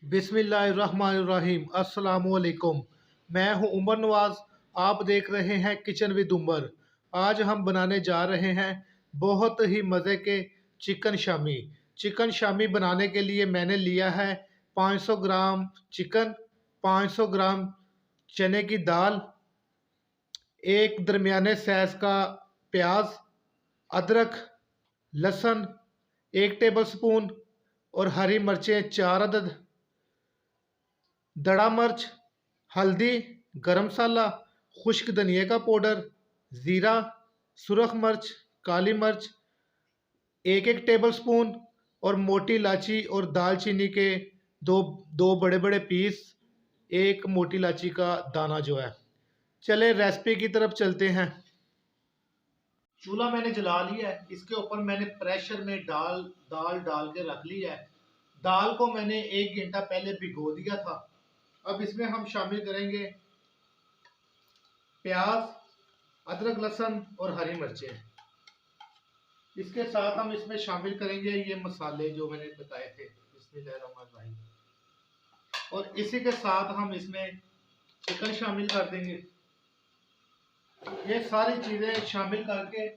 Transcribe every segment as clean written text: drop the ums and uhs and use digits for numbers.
बिस्मिल्लाहिर्रहमानिर्रहीम अस्सलामुअलैकुम। मैं हूं उमर नवाज। आप देख रहे हैं किचन विद उमर। आज हम बनाने जा रहे हैं बहुत ही मज़े के चिकन शामी। चिकन शामी बनाने के लिए मैंने लिया है 500 ग्राम चिकन, 500 ग्राम चने की दाल, एक दरमियाने साइज का प्याज, अदरक, लहसुन 1 टेबल स्पून और हरी मिर्चें 4 अदद, दड़ा मिर्च, हल्दी, गरम मसाला, खुश्क धनिए का पाउडर, ज़ीरा, सुरख मिर्च, काली मिर्च एक एक टेबल स्पून और मोटी इलायची और दालचीनी के दो दो बड़े बड़े पीस, एक मोटी इलायची का दाना जो है। चले रेसिपी की तरफ चलते हैं। चूल्हा मैंने जला लिया है। इसके ऊपर मैंने प्रेशर में दाल डाल के रख लिया है। दाल को मैंने 1 घंटा पहले भिगो दिया था। अब इसमें हम शामिल करेंगे प्याज, अदरक, लहसुन और हरी मिर्चें। इसके साथ हम इसमें शामिल करेंगे ये मसाले जो मैंने बताए थे। बिस्मिल्लाहिर्रहमानिर्रहीम। और इसी के साथ हम इसमें चिकन शामिल कर देंगे। ये सारी चीजें शामिल करके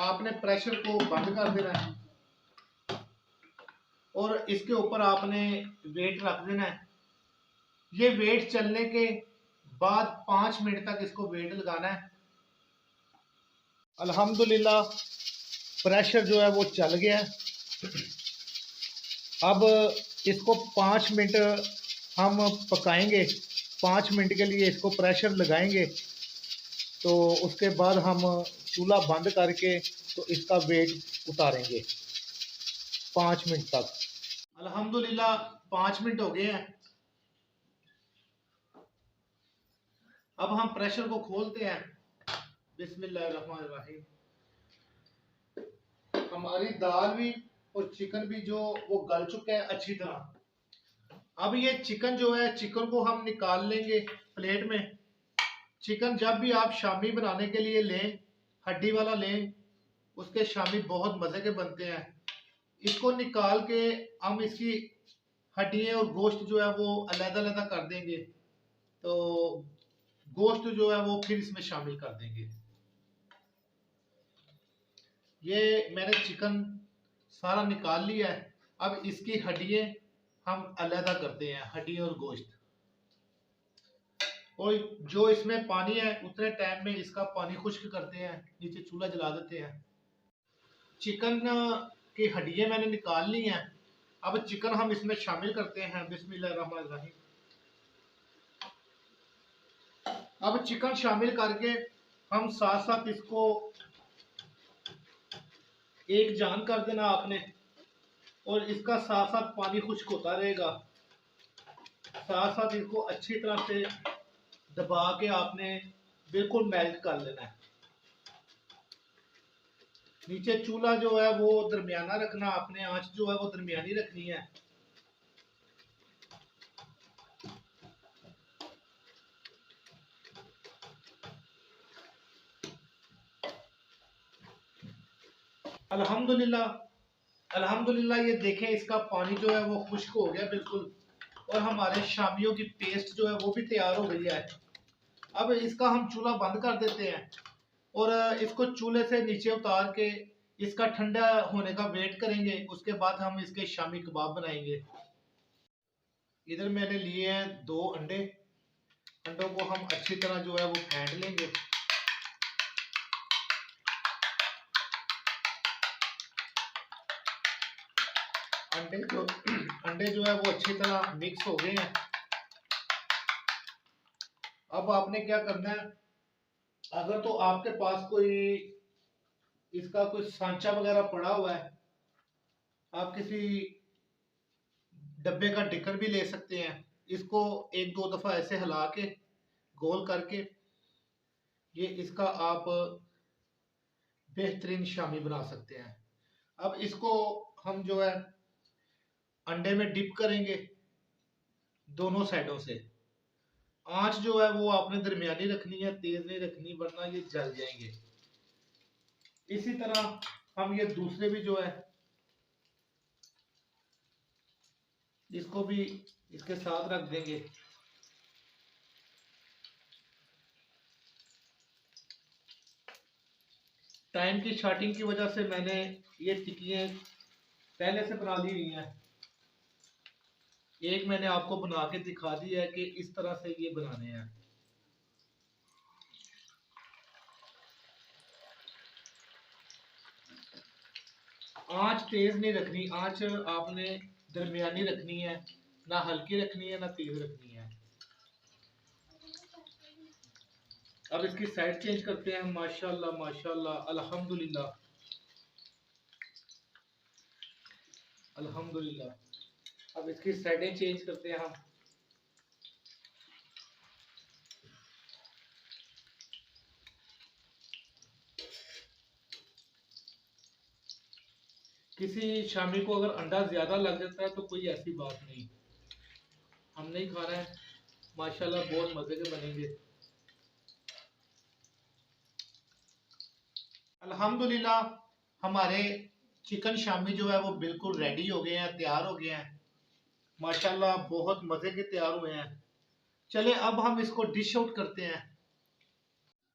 आपने प्रेशर को बंद कर देना है और इसके ऊपर आपने वेट रख देना है। ये वेट चलने के बाद 5 मिनट तक इसको वेट लगाना है। अल्हम्दुलिल्लाह प्रेशर जो है वो चल गया है। अब इसको 5 मिनट हम पकाएंगे। 5 मिनट के लिए इसको प्रेशर लगाएंगे, तो उसके बाद हम चूल्हा बंद करके तो इसका वेट उतारेंगे 5 मिनट तक। अल्हम्दुलिल्लाह 5 मिनट हो गए हैं। अब हम प्रेशर को खोलते हैं। बिस्मिल्लाहिर्रहमानिर्रहीम। हमारी दाल भी और चिकन भी जो वो गल चुका है अच्छी तरह। अब ये चिकन जो है, चिकन को हम निकाल लेंगे प्लेट में। चिकन जब भी आप शामी बनाने के लिए लें, हड्डी वाला लें, उसके शामी बहुत मज़े के बनते हैं। इसको निकाल के हम इसकी हड्डियाँ और गोश्त जो है वो अलग-अलग कर देंगे। तो गोश्त जो है वो फिर इसमें शामिल कर देंगे। ये मैंने चिकन सारा निकाल लिया है। अब इसकी हड्डियाँ हम अलग करते हैं, हड्डियाँ और गोश्त। और जो इसमें पानी है उतने टाइम में इसका पानी खुश्क करते हैं, नीचे चूल्हा जला देते हैं। चिकन की हड्डियाँ मैंने निकाल ली हैं। अब चिकन हम इसमें शामिल करते हैं। बिस्मिल्लाहिर्रहमानिर्रहीम। अब चिकन शामिल करके हम साथ साथ इसको एक जान कर देना आपने, और इसका साथ साथ पानी खुश्क होता रहेगा। साथ साथ इसको अच्छी तरह से दबा के आपने बिल्कुल मेल्ट कर लेना है। नीचे चूल्हा जो है वो दरमियाना रखना, आपने आंच जो है वो दरमियानी रखनी है। अल्हम्दुलिल्लाह ये देखें, इसका पानी जो है वो खुश्क हो गया बिल्कुल, और हमारे शामियों की पेस्ट जो है वो भी तैयार हो गई है। अब इसका हम चूल्हा बंद कर देते हैं और इसको चूल्हे से नीचे उतार के इसका ठंडा होने का वेट करेंगे। उसके बाद हम इसके शामी कबाब बनाएंगे। इधर मैंने लिए हैं 2 अंडे। अंडों को हम अच्छी तरह जो है वो फेंट लेंगे। अंडे जो है वो अच्छी तरह मिक्स हो गए हैं। अब आपने क्या करना है, अगर तो आपके पास कोई इसका कोई सांचा वगैरह पड़ा हुआ है, आप किसी डब्बे का ढक्कन भी ले सकते हैं। इसको 1-2 दफा ऐसे हिला के गोल करके ये इसका आप बेहतरीन शामी बना सकते हैं। अब इसको हम जो है अंडे में डिप करेंगे दोनों साइडों से। आंच जो है वो आपने दरमियानी रखनी है, तेज नहीं रखनी, वरना ये जल जाएंगे। इसी तरह हम ये दूसरे भी जो है इसको भी इसके साथ रख देंगे। टाइम की शॉर्टिंग की वजह से मैंने ये टिक्कियाँ पहले से बना ली हुई हैं। एक मैंने आपको बना के दिखा दी है कि इस तरह से ये बनाने हैं। आंच तेज नहीं रखनी, आंच आपने दरमियानी रखनी है, ना हल्की रखनी है ना तेज रखनी है। अब इसकी साइड चेंज करते हैं। माशाल्लाह माशाल्लाह, अल्हम्दुलिल्लाह अल्हम्दुलिल्लाह। अब इसकी साइडें चेंज करते हैं हम। किसी शामी को अगर अंडा ज्यादा लग जाता है तो कोई ऐसी बात नहीं, हम नहीं खा रहे हैं। माशाल्लाह बहुत मजे के बनेंगे। अल्हम्दुलिल्लाह हमारे चिकन शामी जो है वो बिल्कुल रेडी हो गए हैं, तैयार हो गए हैं। माशाल्लाह बहुत मजे के तैयार हुए हैं। चले अब हम इसको डिश आउट करते हैं।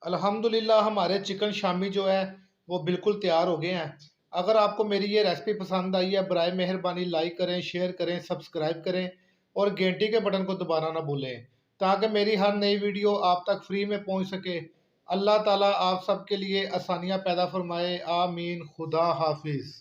अल्हम्दुलिल्लाह हमारे चिकन शामी जो है वो बिल्कुल तैयार हो गए हैं। अगर आपको मेरी ये रेसिपी पसंद आई है, बराए मेहरबानी लाइक करें, शेयर करें, सब्सक्राइब करें और घंटी के बटन को दबाना ना भूलें, ताकि मेरी हर नई वीडियो आप तक फ्री में पहुंच सके। अल्लाह ताला आप सबके लिए आसानियां पैदा फरमाए। आमीन। खुदा हाफिज़।